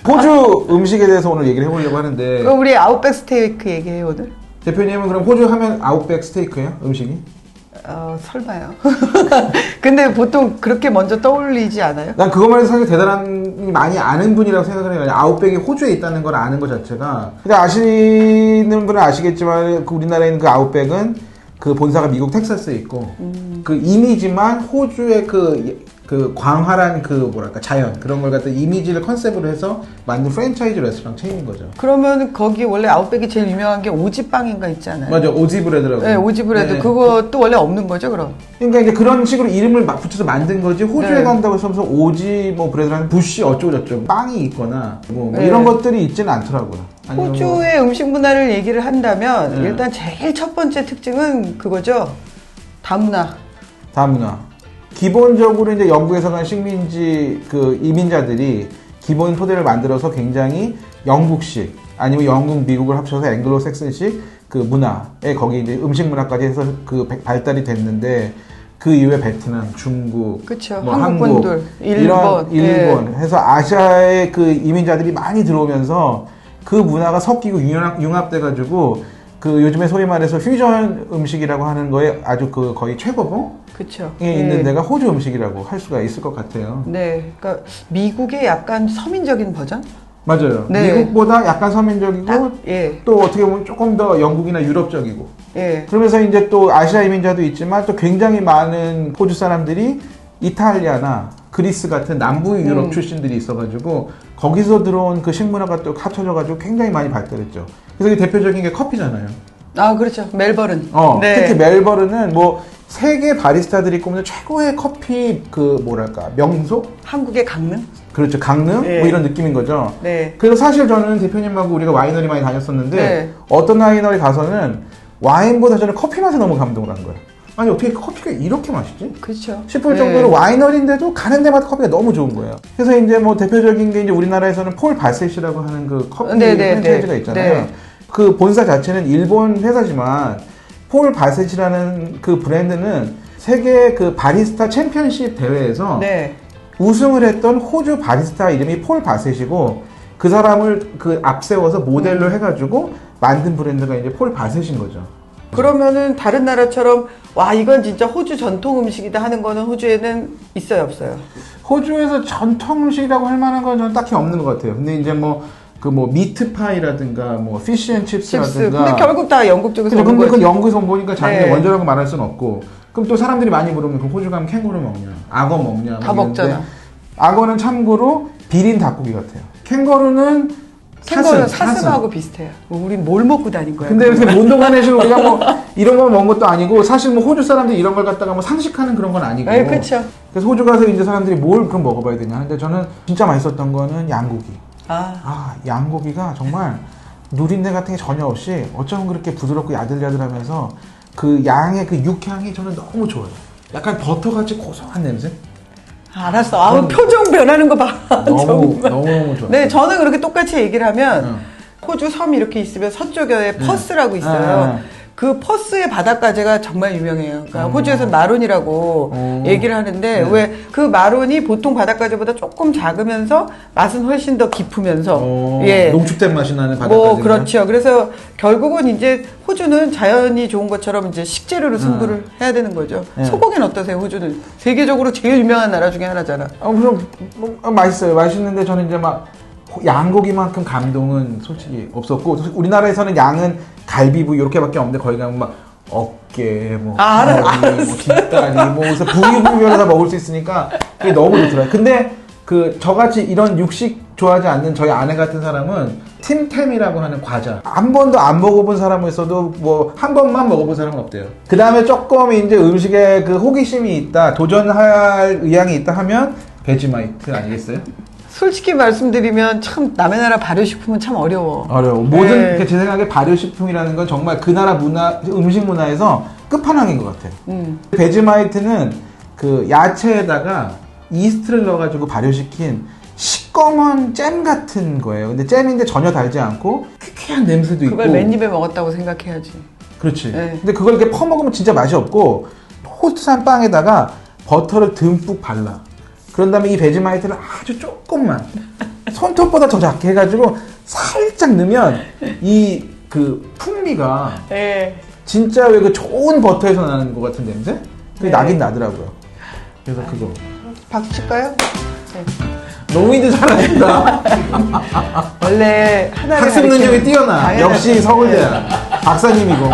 호주 음식에 대해서 오늘 얘기를 해보려고 하는데. 그럼 우리 아웃백 스테이크 얘기해요 오늘? 대표님은 그럼 호주 하면 아웃백 스테이크예요? 음식이? 설마요. 근데 보통 그렇게 먼저 떠올리지 않아요? 난 그것만 해서 사실 대단히 많이 아는 분이라고 생각을 해요. 아웃백이 호주에 있다는 걸 아는 것 자체가. 근데 아시는 분은 아시겠지만 그 우리나라에 있는 그 아웃백은 그 본사가 미국 텍사스에 있고 그 이미지만 호주의 그 광활한 그 뭐랄까 자연 그런 걸 갖다 이미지를 컨셉으로 해서 만든 프랜차이즈 레스토랑 체인인 거죠. 그러면 거기 원래 아웃백이 제일 유명한 게 오지빵인가 있잖아요. 맞아, 오지브레드라고. 네, 오지브레드. 네. 그것도 원래 없는 거죠, 그럼? 그러니까 이제 그런 식으로 이름을 막 붙여서 만든 거지. 호주에 네. 간다고 해서 무슨 오지 뭐 브레드라는 부시 어쩌고 저쩌고 빵이 있거나 뭐 네. 이런 것들이 있지는 않더라고요. 호주의 음식 문화를 얘기를 한다면 네. 일단 제일 첫 번째 특징은 그거죠. 다문화. 기본적으로 이제 영국에서 간 식민지 그 이민자들이 기본 토대를 만들어서 굉장히 영국식 아니면 영국 미국을 합쳐서 앵글로색슨식 그 문화에 거기 이제 음식 문화까지 해서 그 발달이 됐는데 그 이후에 베트남, 중국, 그쵸. 뭐 한국 분들, 일본 네. 해서 아시아의 그 이민자들이 많이 들어오면서 그 문화가 섞이고 융합돼가지고 그 요즘에 소위 말해서 퓨전 음식이라고 하는 거에 아주 그 거의 최고봉 그쵸. 있는 데가 호주 음식이라고 할 수가 있을 것 같아요. 네, 그러니까 미국의 약간 서민적인 버전? 맞아요. 네. 미국보다 약간 서민적이고 예. 또 어떻게 보면 조금 더 영국이나 유럽적이고. 예. 그러면서 이제 또 아시아 이민자도 있지만 또 굉장히 많은 호주 사람들이 이탈리아나 그리스 같은 남부 유럽 출신들이 있어가지고 거기서 들어온 그 식문화가 또 합쳐져가지고 굉장히 많이 발달했죠. 그래서 대표적인 게 커피잖아요. 아, 그렇죠. 멜버른. 네. 특히 멜버른은 뭐 세계 바리스타들이 꼽는 최고의 커피 그 뭐랄까 명소? 한국의 강릉? 그렇죠. 강릉? 네. 뭐 이런 느낌인 거죠. 네. 그래서 사실 저는 대표님하고 우리가 와이너리 많이 다녔었는데 네. 어떤 와이너리 가서는 와인보다 저는 커피 맛에 너무 감동을 한 거예요. 아니 어떻게 커피가 이렇게 맛있지? 그렇죠. 싶을 정도로 와이너리인데도 가는 데마다 커피가 너무 좋은 거예요. 그래서 이제 뭐 대표적인 게 이제 우리나라에서는 폴 바셋이라고 하는 그 커피 프랜차이즈가 있잖아요. 네. 그 본사 자체는 일본 회사지만 폴 바셋이라는 그 브랜드는 세계 그 바리스타 챔피언십 대회에서 네. 우승을 했던 호주 바리스타 이름이 폴 바셋이고 그 사람을 그 앞세워서 모델로 해가지고 만든 브랜드가 이제 폴 바셋인 거죠. 그러면은 다른 나라처럼 와 이건 진짜 호주 전통 음식이다 하는 거는 호주에는 있어요 없어요? 호주에서 전통 음식이라고 할 만한 건 저는 딱히 없는 것 같아요. 근데 이제 뭐 그 뭐 미트파이라든가 뭐 피쉬앤칩스라든가 근데 결국 다 영국 쪽에서 온 근데 거지. 그건 영국에서 온 거니까 자기가 네. 원조라고 말할 수는 없고 그럼 또 사람들이 많이 물으면 그럼 호주 가면 캥거루 먹냐 악어 먹냐 다 먹잖아. 악어는 참고로 비린 닭고기 같아요. 캥거루는 사슴하고 비슷해요. 우린 뭘 먹고 다닌 거야? 근데 이렇게 몬동안에서 우리가 뭐 이런 거 먹은 것도 아니고 사실 뭐 호주 사람들이 이런 걸 갖다가 뭐 상식하는 그런 건 아니고. 네, 그렇죠. 그래서 호주 가서 이제 사람들이 뭘 그럼 먹어봐야 되냐 하는데 저는 진짜 맛있었던 거는 양고기. 양고기가 정말 누린내 같은 게 전혀 없이 어쩌면 그렇게 부드럽고 야들야들하면서 그 양의 그 육향이 저는 너무 좋아요. 약간 버터같이 고소한 냄새? 알았어. 표정 변하는 거 봐. 너무 좋아. 네, 저는 그렇게 똑같이 얘기를 하면 호주 섬이 이렇게 있으면 서쪽에 퍼스라고 있어요. 그 퍼스의 바닷가재가 정말 유명해요. 그러니까 호주에서 마론이라고 얘기를 하는데 왜 그 마론이 보통 바닷가재보다 조금 작으면서 맛은 훨씬 더 깊으면서 농축된 맛이 나는 바닷가재. 뭐 그렇죠. 그래서 결국은 이제 호주는 자연이 좋은 것처럼 이제 식재료로 승부를 해야 되는 거죠. 소고기는 어떠세요? 호주는 세계적으로 제일 유명한 나라 중에 하나잖아. 그럼 맛있어요. 맛있는데 저는 이제 막 양고기만큼 감동은 솔직히 없었고 우리나라에서는 양은 갈비부 이렇게밖에 없는데 거기 가면 막 어깨, 뭐 다리, 뭐 뒷다리, 뭐 그래서 부위부위별로 다 먹을 수 있으니까 그게 너무 좋더라고요. 근데 그 저같이 이런 육식 좋아하지 않는 저희 아내 같은 사람은 팀템이라고 하는 과자 한 번도 안 먹어본 사람은 있어도 뭐 한 번만 먹어본 사람은 없대요. 그 다음에 조금 이제 음식에 그 호기심이 있다, 도전할 의향이 있다 하면 베지마이트 아니겠어요? 솔직히 말씀드리면 참 남의 나라 발효식품은 참 어려워. 모든 제 생각에 발효식품이라는 건 정말 그 나라 문화, 음식 문화에서 끝판왕인 것 같아요. 베지마이트는 그 야채에다가 이스트를 넣어가지고 발효시킨 시꺼먼 잼 같은 거예요. 근데 잼인데 전혀 달지 않고 퀴퀴한 냄새도 있고. 그걸 맨입에 먹었다고 생각해야지. 그렇지. 근데 그걸 이렇게 퍼먹으면 진짜 맛이 없고 호스트산 빵에다가 버터를 듬뿍 발라. 그런 다음에 이 베지마이트를 아주 조금만 손톱보다 더 작게 해가지고 살짝 넣으면 이 그 풍미가 네. 진짜 왜 그 좋은 버터에서 나는 것 같은 냄새? 그게 나긴 나더라고요. 그래서 그거. 박수 칠까요? 네. 노무이도 잘하신다. 원래 하나를 학습 능력이 뛰어나. 당연하죠. 역시 서울대야. 박사님이고.